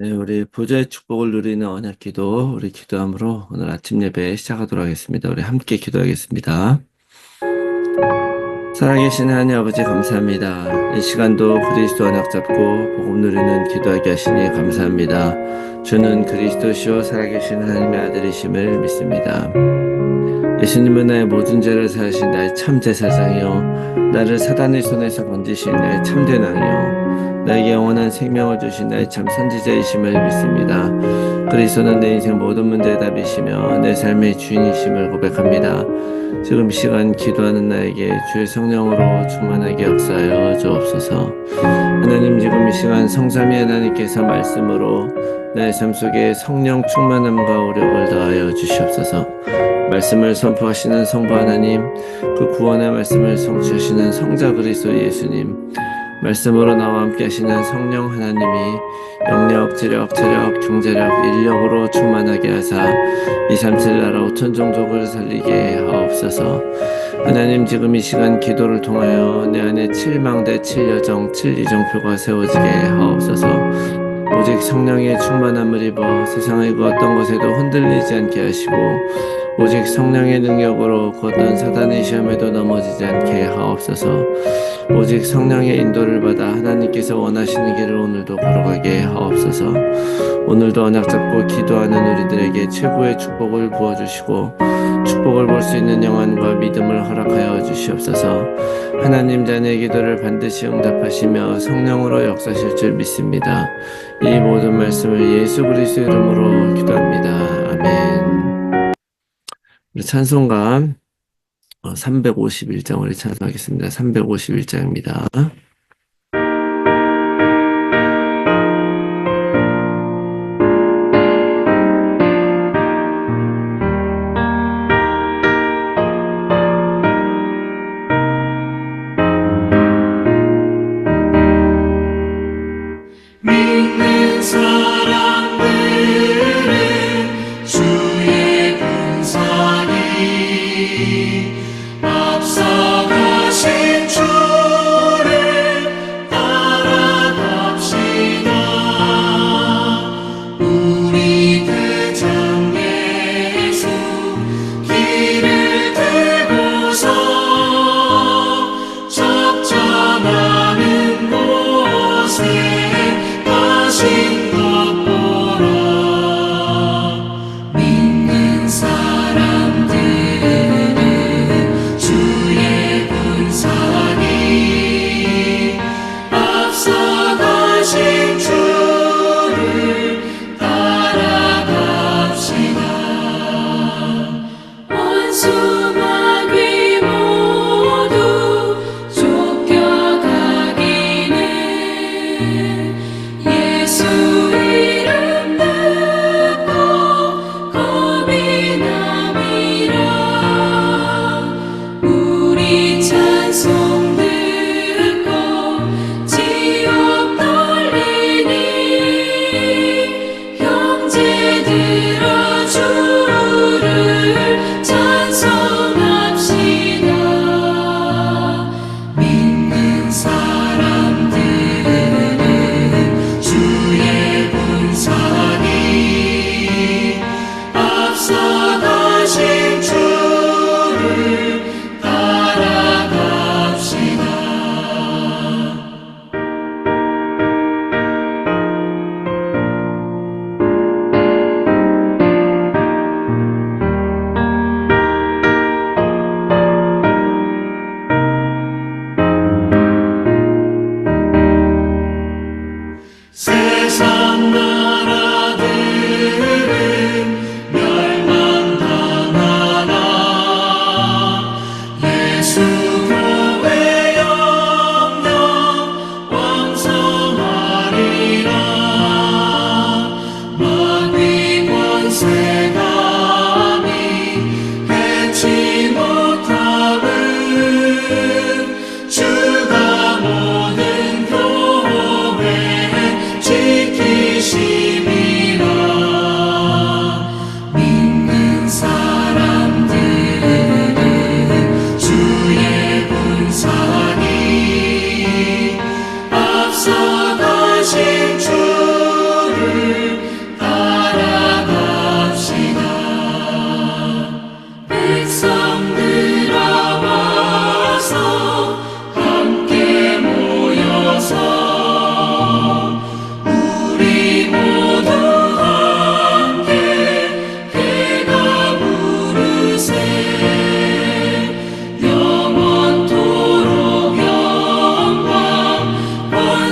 네, 우리 보좌의 축복을 누리는 언약기도 우리 기도함으로 오늘 아침 예배 시작하도록 하겠습니다. 우리 함께 기도하겠습니다. 살아계신 하나님 아버지 감사합니다. 이 시간도 그리스도 언약 잡고 복음 누리는 기도하게 하시니 감사합니다. 주는 그리스도시요 살아계신 하나님의 아들이심을 믿습니다. 예수님은 나의 모든 죄를 사하신 나의 참 제사장이요 나를 사단의 손에서 건지신 나의 참된 왕이요 나에게 영원한 생명을 주신 나의 참 선지자이심을 믿습니다. 그리스도는 내 인생 모든 문제의 답이시며 내 삶의 주인이심을 고백합니다. 지금 이 시간 기도하는 나에게 주의 성령으로 충만하게 역사하여 주옵소서. 하나님, 지금 이 시간 성삼위 하나님께서 말씀으로 나의 삶 속에 성령 충만함과 오력을 더하여 주시옵소서. 말씀을 선포하시는 성부 하나님, 그 구원의 말씀을 성취하시는 성자 그리스도 예수님, 말씀으로 나와 함께 하시는 성령 하나님이 영력, 지력, 체력, 경제력, 인력으로 충만하게 하사 237 나라 5천 종족을 살리게 하옵소서. 하나님, 지금 이 시간 기도를 통하여 내 안에 7망대, 7여정, 7이정표가 세워지게 하옵소서. 오직 성령의 충만함을 입어 세상의 그 어떤 것에도 흔들리지 않게 하시고 오직 성령의 능력으로 그 어떤 사단의 시험에도 넘어지지 않게 하옵소서. 오직 성령의 인도를 받아 하나님께서 원하시는 길을 오늘도 걸어가게 하옵소서. 오늘도 언약 잡고 기도하는 우리들에게 최고의 축복을 부어주시고 축복을 볼 수 있는 영안과 믿음을 허락하여 주시옵소서. 하나님, 자녀의 기도를 반드시 응답하시며 성령으로 역사하실 줄 믿습니다. 이 모든 말씀을 예수 그리스도 이름으로 기도합니다. 아멘. 우리 찬송가 351장 우리 찬송하겠습니다. 351장입니다. 믿는 사람들은 주의 군사니 앞서가신 주를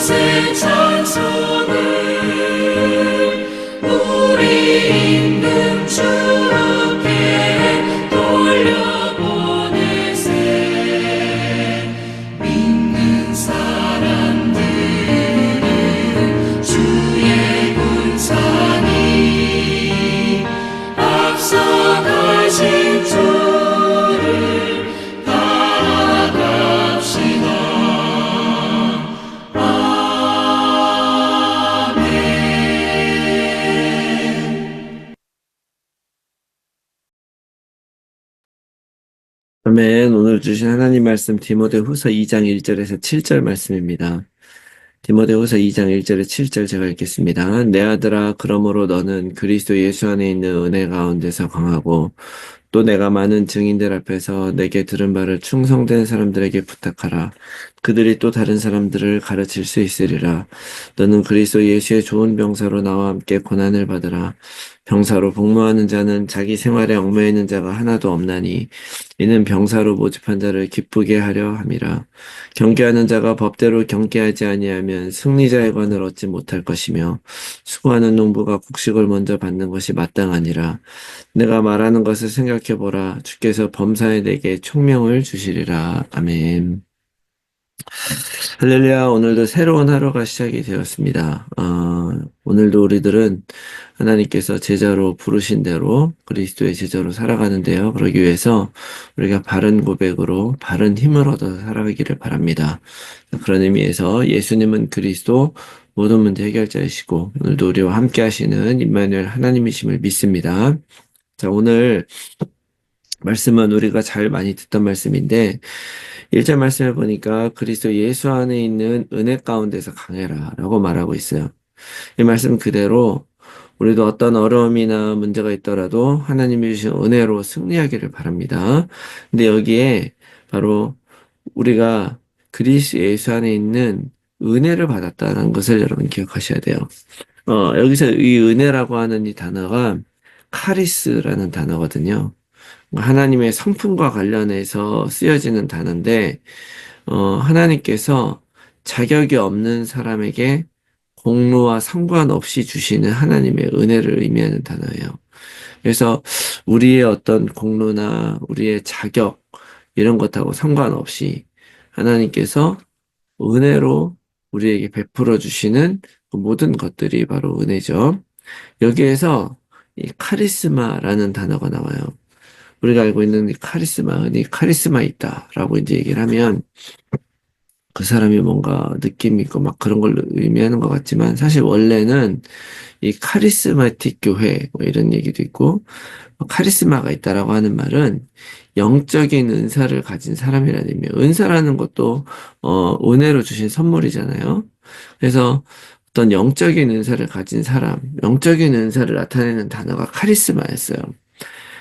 밤새 찬송을 우리 있는 주께 돌려보내세. 믿는 사람들은 주의 군사니 앞서가신 주를 따라갑시다. 아멘. 오늘 주신 하나님 말씀 디모데후서 2장 1절에서 7절 말씀입니다. 디모데후서 2장 1절에 7절 제가 읽겠습니다. 내 아들아, 그러므로 너는 그리스도 예수 안에 있는 은혜 가운데서 강하고 또 내가 많은 증인들 앞에서 내게 들은 바를 충성된 사람들에게 부탁하라. 그들이 또 다른 사람들을 가르칠 수 있으리라. 너는 그리스도 예수의 좋은 병사로 나와 함께 고난을 받으라. 병사로 복무하는 자는 자기 생활에 얽매여 있는 자가 하나도 없나니 이는 병사로 모집한 자를 기쁘게 하려 함이라. 경계하는 자가 법대로 경계하지 아니하면 승리자의 관을 얻지 못할 것이며 수고하는 농부가 곡식을 먼저 받는 것이 마땅하니라. 내가 말하는 것을 생각해 보라. 주께서 범사에 내게 총명을 주시리라. 아멘. 할렐루야. 오늘도 새로운 하루가 시작이 되었습니다. 오늘도 우리들은 하나님께서 제자로 부르신 대로 그리스도의 제자로 살아가는데요. 그러기 위해서 우리가 바른 고백으로 바른 힘을 얻어 살아가기를 바랍니다. 그런 의미에서 예수님은 그리스도 모든 문제 해결자이시고 오늘도 우리와 함께 하시는 임마누엘 하나님이심을 믿습니다. 자, 오늘 말씀은 우리가 잘 많이 듣던 말씀인데 1절 말씀을 보니까 그리스도 예수 안에 있는 은혜 가운데서 강해라 라고 말하고 있어요. 이 말씀 그대로 우리도 어떤 어려움이나 문제가 있더라도 하나님이 주신 은혜로 승리하기를 바랍니다. 근데 여기에 바로 우리가 그리스도 예수 안에 있는 은혜를 받았다는 것을 여러분 기억하셔야 돼요. 여기서 이 은혜라고 하는 이 단어가 카리스라는 단어거든요. 하나님의 성품과 관련해서 쓰여지는 단어인데, 하나님께서 자격이 없는 사람에게 공로와 상관없이 주시는 하나님의 은혜를 의미하는 단어예요. 그래서 우리의 어떤 공로나 우리의 자격, 이런 것하고 상관없이 하나님께서 은혜로 우리에게 베풀어 주시는 그 모든 것들이 바로 은혜죠. 여기에서 이 카리스마라는 단어가 나와요. 우리가 알고 있는 이 카리스마, 흔히 카리스마 있다라고 이제 얘기를 하면 그 사람이 뭔가 느낌 있고 막 그런 걸 의미하는 것 같지만 사실 원래는 이 카리스마틱 교회 뭐 이런 얘기도 있고 카리스마가 있다라고 하는 말은 영적인 은사를 가진 사람이라는 의미예요. 은사라는 것도 은혜로 주신 선물이잖아요. 그래서 어떤 영적인 은사를 가진 사람, 영적인 은사를 나타내는 단어가 카리스마였어요.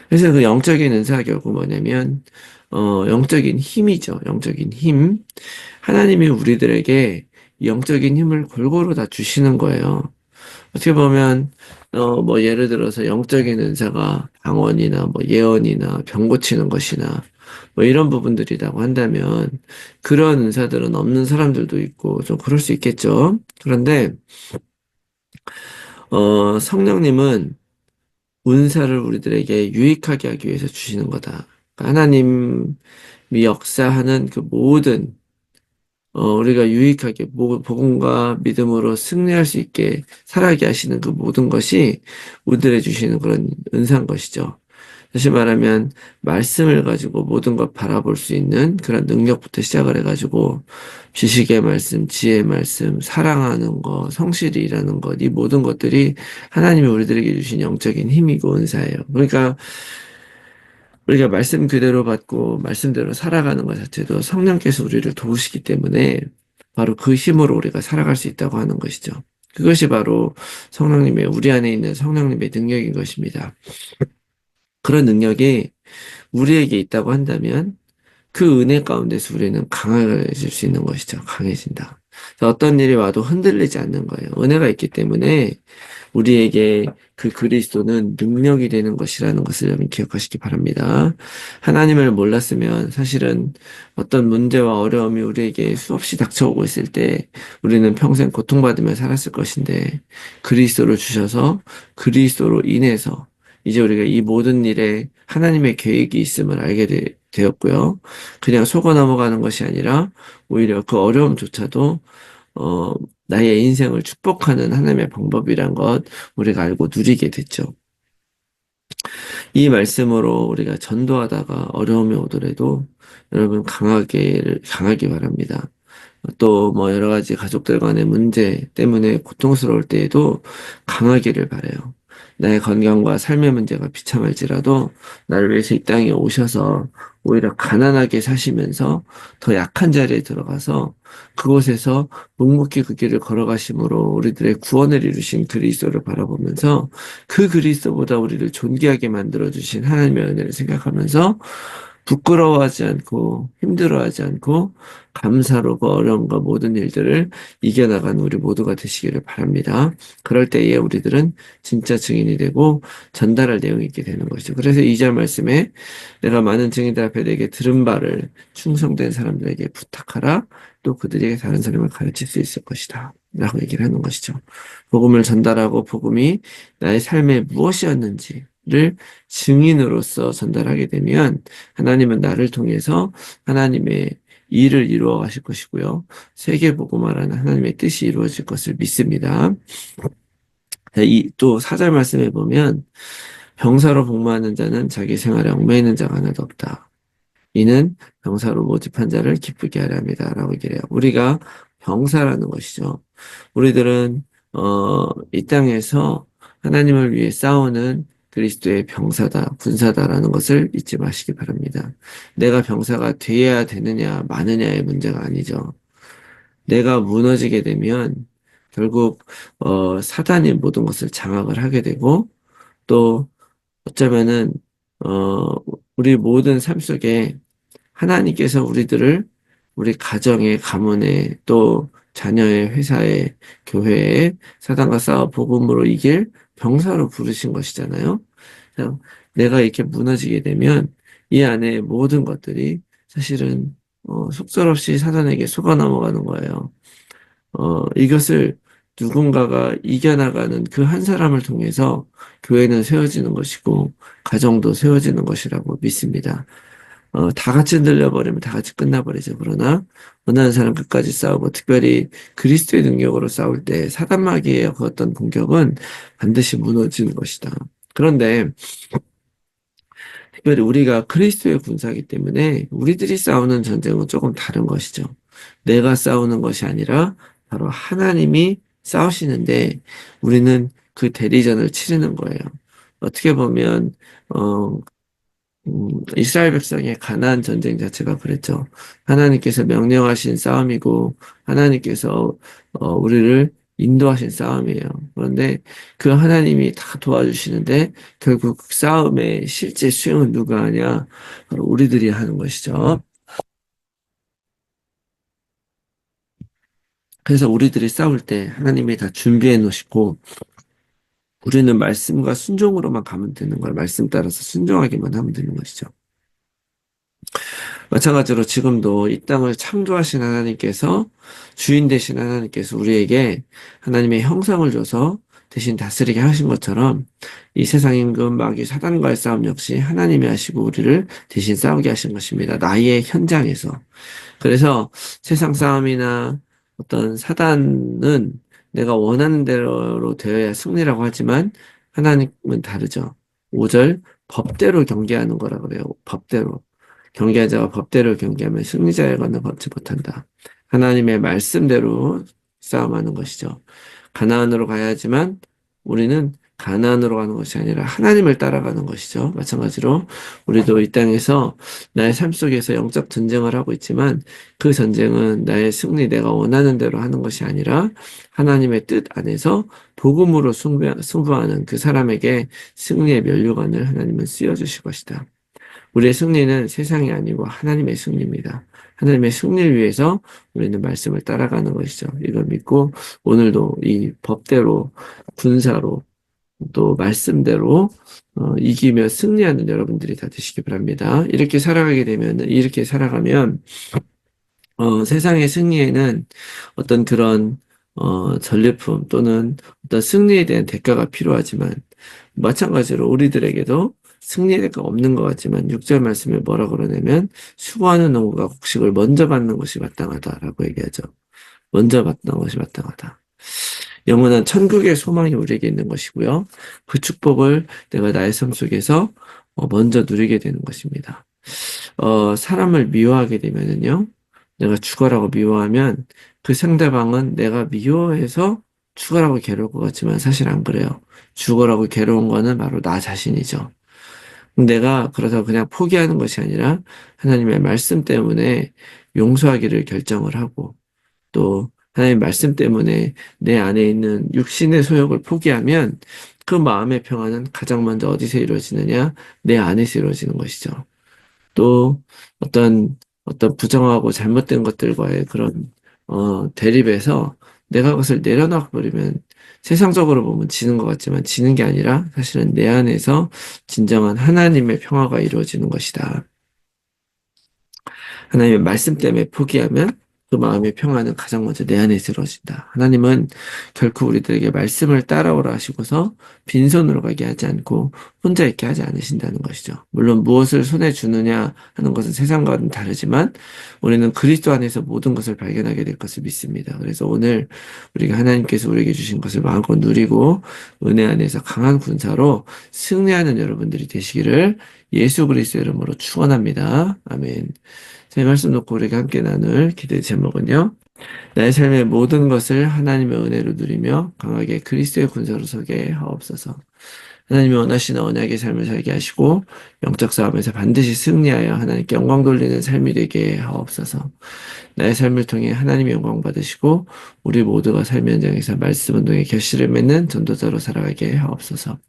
그래서 그 영적인 은사가 결국 뭐냐면, 영적인 힘이죠. 영적인 힘. 하나님이 우리들에게 영적인 힘을 골고루 다 주시는 거예요. 어떻게 보면, 뭐, 예를 들어서 영적인 은사가 방언이나 뭐 예언이나 병 고치는 것이나 뭐 이런 부분들이라고 한다면, 그런 은사들은 없는 사람들도 있고 좀 그럴 수 있겠죠. 그런데, 성령님은 은사를 우리들에게 유익하게 하기 위해서 주시는 거다. 그러니까 하나님이 역사하는 그 모든 우리가 유익하게 복음과 믿음으로 승리할 수 있게 살아가게 하시는 그 모든 것이 우리들에게 주시는 그런 은사인 것이죠. 다시 말하면 말씀을 가지고 모든 것 바라볼 수 있는 그런 능력부터 시작을 해가지고 지식의 말씀, 지혜의 말씀, 사랑하는 것, 성실히 일하는 것, 이 모든 것들이 하나님이 우리들에게 주신 영적인 힘이고 은사예요. 그러니까 우리가 말씀 그대로 받고 말씀대로 살아가는 것 자체도 성령께서 우리를 도우시기 때문에 바로 그 힘으로 우리가 살아갈 수 있다고 하는 것이죠. 그것이 바로 성령님의 우리 안에 있는 성령님의 능력인 것입니다. 그런 능력이 우리에게 있다고 한다면 그 은혜 가운데서 우리는 강해질 수 있는 것이죠. 강해진다. 그래서 어떤 일이 와도 흔들리지 않는 거예요. 은혜가 있기 때문에 우리에게 그 그리스도는 능력이 되는 것이라는 것을 여러분 기억하시기 바랍니다. 하나님을 몰랐으면 사실은 어떤 문제와 어려움이 우리에게 수없이 닥쳐오고 있을 때 우리는 평생 고통받으며 살았을 것인데 그리스도를 주셔서 그리스도로 인해서 이제 우리가 이 모든 일에 하나님의 계획이 있음을 알게 되었고요. 그냥 속아 넘어가는 것이 아니라 오히려 그 어려움조차도 어, 나의 인생을 축복하는 하나님의 방법이란 것 우리가 알고 누리게 됐죠. 이 말씀으로 우리가 전도하다가 어려움이 오더라도 여러분 강하게 바랍니다. 또 뭐 여러 가지 가족들 간의 문제 때문에 고통스러울 때에도 강하기를 바라요. 나의 건강과 삶의 문제가 비참할지라도 나를 위해서 이 땅에 오셔서 오히려 가난하게 사시면서 더 약한 자리에 들어가서 그곳에서 묵묵히 그 길을 걸어가심으로 우리들의 구원을 이루신 그리스도를 바라보면서 그 그리스도보다 우리를 존귀하게 만들어주신 하나님의 은혜를 생각하면서 부끄러워하지 않고 힘들어하지 않고 감사로 그 어려움과 모든 일들을 이겨나가는 우리 모두가 되시기를 바랍니다. 그럴 때에 우리들은 진짜 증인이 되고 전달할 내용이 있게 되는 것이죠. 그래서 2절 말씀에 내가 많은 증인들 앞에 내게 들은 바를 충성된 사람들에게 부탁하라. 또 그들에게 다른 사람을 가르칠 수 있을 것이다. 라고 얘기를 하는 것이죠. 복음을 전달하고 복음이 나의 삶에 무엇이었는지를 증인으로서 전달하게 되면 하나님은 나를 통해서 하나님의 일을 이루어 가실 것이고요. 세계복음화라는 하나님의 뜻이 이루어질 것을 믿습니다. 또 4절 말씀에 보면 병사로 복무하는 자는 자기 생활에 얽매이는 자가 하나도 없다. 이는 병사로 모집한 자를 기쁘게 하려 합니다. 라고 얘기해요. 우리가 병사라는 것이죠. 우리들은 이 땅에서 하나님을 위해 싸우는 그리스도의 병사다, 군사다라는 것을 잊지 마시기 바랍니다. 내가 병사가 되어야 되느냐, 마느냐의 문제가 아니죠. 내가 무너지게 되면 결국 사단이 모든 것을 장악을 하게 되고 또 어쩌면은 어, 우리 모든 삶 속에 하나님께서 우리들을 우리 가정에, 가문에, 또 자녀의 회사에, 교회에 사단과 싸워 복음으로 이길 병사로 부르신 것이잖아요. 그래서 내가 이렇게 무너지게 되면 이 안에 모든 것들이 사실은 속절없이 사단에게 속아 넘어가는 거예요. 이것을 누군가가 이겨나가는 그 한 사람을 통해서 교회는 세워지는 것이고 가정도 세워지는 것이라고 믿습니다. 다 같이 늘려버리면 다 같이 끝나버리죠. 그러나 원하는 사람 끝까지 싸우고 특별히 그리스도의 능력으로 싸울 때 사단마귀의 그 어떤 공격은 반드시 무너지는 것이다. 그런데 특별히 우리가 그리스도의 군사이기 때문에 우리들이 싸우는 전쟁은 조금 다른 것이죠. 내가 싸우는 것이 아니라 바로 하나님이 싸우시는데 우리는 그 대리전을 치르는 거예요. 어떻게 보면 이스라엘 백성의 가나안 전쟁 자체가 그랬죠. 하나님께서 명령하신 싸움이고 하나님께서 우리를 인도하신 싸움이에요. 그런데 그 하나님이 다 도와주시는데 결국 그 싸움의 실제 수행은 누가 하냐? 바로 우리들이 하는 것이죠. 그래서 우리들이 싸울 때 하나님이 다 준비해 놓으시고 우리는 말씀과 순종으로만 가면 되는 걸 말씀 따라서 순종하기만 하면 되는 것이죠. 마찬가지로 지금도 이 땅을 창조하신 하나님께서 주인 되신 하나님께서 우리에게 하나님의 형상을 줘서 대신 다스리게 하신 것처럼 이 세상 임금 마귀 사단과의 싸움 역시 하나님이 하시고 우리를 대신 싸우게 하신 것입니다. 나의 현장에서. 그래서 세상 싸움이나 어떤 사단은 내가 원하는 대로 되어야 승리라고 하지만 하나님은 다르죠. 5절 법대로 경계하는 거라 그래요. 법대로. 경계한 자가 법대로 경계하면 승리자의 건을 걷지 못한다. 하나님의 말씀대로 싸움하는 것이죠. 가나안으로 가야 하지만 우리는 가나안으로 가는 것이 아니라 하나님을 따라가는 것이죠. 마찬가지로 우리도 이 땅에서 나의 삶 속에서 영적 전쟁을 하고 있지만 그 전쟁은 나의 승리, 내가 원하는 대로 하는 것이 아니라 하나님의 뜻 안에서 복음으로 승부하는 그 사람에게 승리의 면류관을 하나님은 씌워주실 것이다. 우리의 승리는 세상이 아니고 하나님의 승리입니다. 하나님의 승리를 위해서 우리는 말씀을 따라가는 것이죠. 이걸 믿고 오늘도 이 법대로, 군사로, 또 말씀대로 이기며 승리하는 여러분들이 다 되시기 바랍니다. 이렇게 살아가면 세상의 승리에는 어떤 그런 전리품 또는 어떤 승리에 대한 대가가 필요하지만 마찬가지로 우리들에게도 승리의 대가가 없는 것 같지만 6절 말씀에 뭐라 그러냐면 수고하는 농부가 곡식을 먼저 받는 것이 마땅하다라고 얘기하죠. 먼저 받는 것이 마땅하다. 영원한 천국의 소망이 우리에게 있는 것이고요. 그 축복을 내가 나의 삶 속에서 먼저 누리게 되는 것입니다. 사람을 미워하게 되면은요, 내가 죽어라고 미워하면 그 상대방은 내가 미워해서 죽어라고 괴로울 것 같지만 사실 안 그래요. 죽어라고 괴로운 거는 바로 나 자신이죠. 내가 그래서 그냥 포기하는 것이 아니라 하나님의 말씀 때문에 용서하기를 결정을 하고 또 하나님의 말씀 때문에 내 안에 있는 육신의 소욕을 포기하면 그 마음의 평안은 가장 먼저 어디서 이루어지느냐? 내 안에서 이루어지는 것이죠. 또 어떤 부정하고 잘못된 것들과의 그런 대립에서 내가 그것을 내려놔 버리면 세상적으로 보면 지는 것 같지만 지는 게 아니라 사실은 내 안에서 진정한 하나님의 평화가 이루어지는 것이다. 하나님의 말씀 때문에 포기하면 그 마음의 평화는 가장 먼저 내 안에 이루어진다. 하나님은 결코 우리들에게 말씀을 따라오라 하시고서 빈손으로 가게 하지 않고 혼자 있게 하지 않으신다는 것이죠. 물론 무엇을 손에 주느냐 하는 것은 세상과는 다르지만 우리는 그리스도 안에서 모든 것을 발견하게 될 것을 믿습니다. 그래서 오늘 우리가 하나님께서 우리에게 주신 것을 마음껏 누리고 은혜 안에서 강한 군사로 승리하는 여러분들이 되시기를 예수 그리스도의 이름으로 축원합니다. 아멘. 제 말씀 놓고 우리가 함께 나눌 기도의 제목은요. 나의 삶의 모든 것을 하나님의 은혜로 누리며 강하게 그리스도의 군사로 서게 하옵소서. 하나님이 원하시는 언약의 삶을 살게 하시고 영적 싸움에서 반드시 승리하여 하나님께 영광 돌리는 삶이 되게 하옵소서. 나의 삶을 통해 하나님의 영광 받으시고 우리 모두가 삶의 현장에서 말씀 운동의 결실을 맺는 전도자로 살아가게 하옵소서.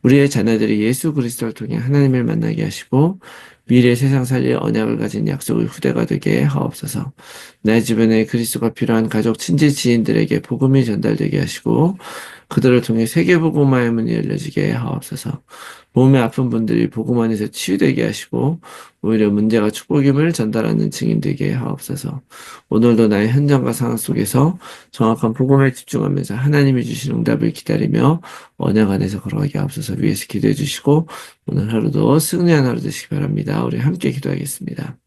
우리의 자녀들이 예수 그리스도를 통해 하나님을 만나게 하시고 미래 세상 살릴 언약을 가진 약속의 후대가 되게 하옵소서. 내 주변에 그리스도가 필요한 가족, 친지, 지인들에게 복음이 전달되게 하시고 그들을 통해 세계 복음화의 문이 열려지게 하옵소서. 몸에 아픈 분들이 복음 안에서 치유되게 하시고 오히려 문제가 축복임을 전달하는 증인 되게 하옵소서. 오늘도 나의 현장과 상황 속에서 정확한 복음에 집중하면서 하나님이 주신 응답을 기다리며 언약 안에서 걸어가게 하옵소서. 위에서 기도해 주시고 오늘 하루도 승리한 하루 되시기 바랍니다. 우리 함께 기도하겠습니다.